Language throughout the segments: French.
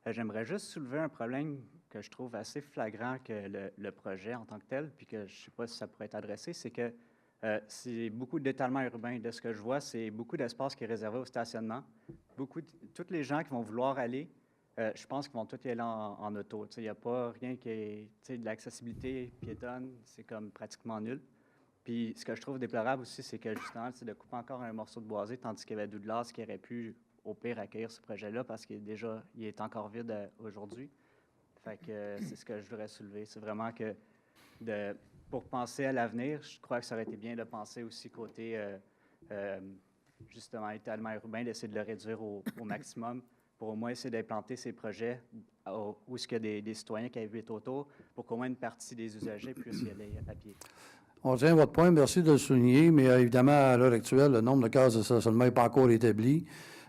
J'aimerais juste soulever un problème que je trouve assez flagrant que le projet en tant que tel, puis que je ne sais pas si ça pourrait être adressé, c'est que c'est beaucoup d'étalement urbain. De ce que je vois, c'est beaucoup d'espace qui est réservé au stationnement. Tous les gens qui vont vouloir aller, je pense qu'ils vont tous y aller en auto. Il n'y a pas rien qui est, de l'accessibilité piétonne, c'est comme pratiquement nul. Puis ce que je trouve déplorable aussi, c'est que justement, c'est de couper encore un morceau de boisé, tandis qu'il y avait Douglas qui aurait pu, au pire, accueillir ce projet-là parce qu'il est encore vide aujourd'hui. Fait que c'est ce que je voudrais soulever. C'est vraiment que pour penser à l'avenir, je crois que ça aurait été bien de penser aussi côté justement étalement urbain, d'essayer de le réduire au maximum pour au moins essayer d'implanter ces projets où il y a des citoyens qui habitent autour pour qu'au moins une partie des usagers puissent y aller à pied. On tient votre point, merci de le souligner, mais évidemment, à l'heure actuelle, le nombre de cases de stationnement n'est pas encore établi.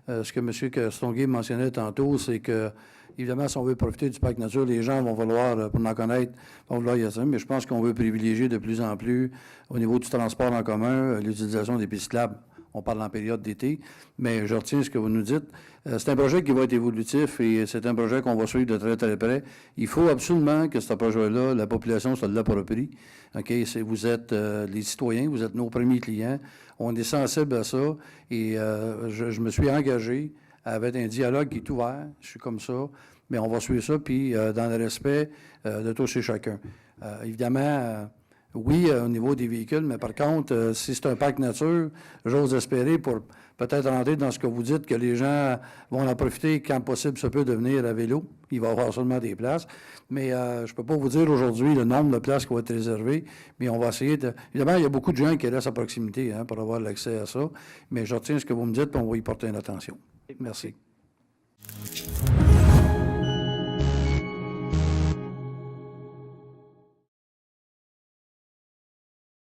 Ce que M. Castonguay mentionnait tantôt, c'est que, évidemment, si on veut profiter du parc nature, les gens vont vouloir, pour en connaître, vont vouloir y aller, mais je pense qu'on veut privilégier de plus en plus, au niveau du transport en commun, l'utilisation des pistes cyclables. On parle en période d'été, mais je retiens ce que vous nous dites. C'est un projet qui va être évolutif et c'est un projet qu'on va suivre de très, très près. Il faut absolument que ce projet-là, la population se l'approprie. OK? Vous êtes les citoyens, vous êtes nos premiers clients. On est sensible à ça et je me suis engagé avec un dialogue qui est ouvert. Je suis comme ça, mais on va suivre ça, puis dans le respect de tous et chacun. Évidemment, oui, au niveau des véhicules, mais par contre, si c'est un parc nature, j'ose espérer pour peut-être rentrer dans ce que vous dites, que les gens vont en profiter quand possible se peut de venir à vélo. Il va y avoir seulement des places. Mais je ne peux pas vous dire aujourd'hui le nombre de places qui vont être réservées, mais on va essayer de... Évidemment, il y a beaucoup de gens qui restent à proximité pour avoir l'accès à ça, mais je retiens ce que vous me dites et on va y porter une attention. Merci.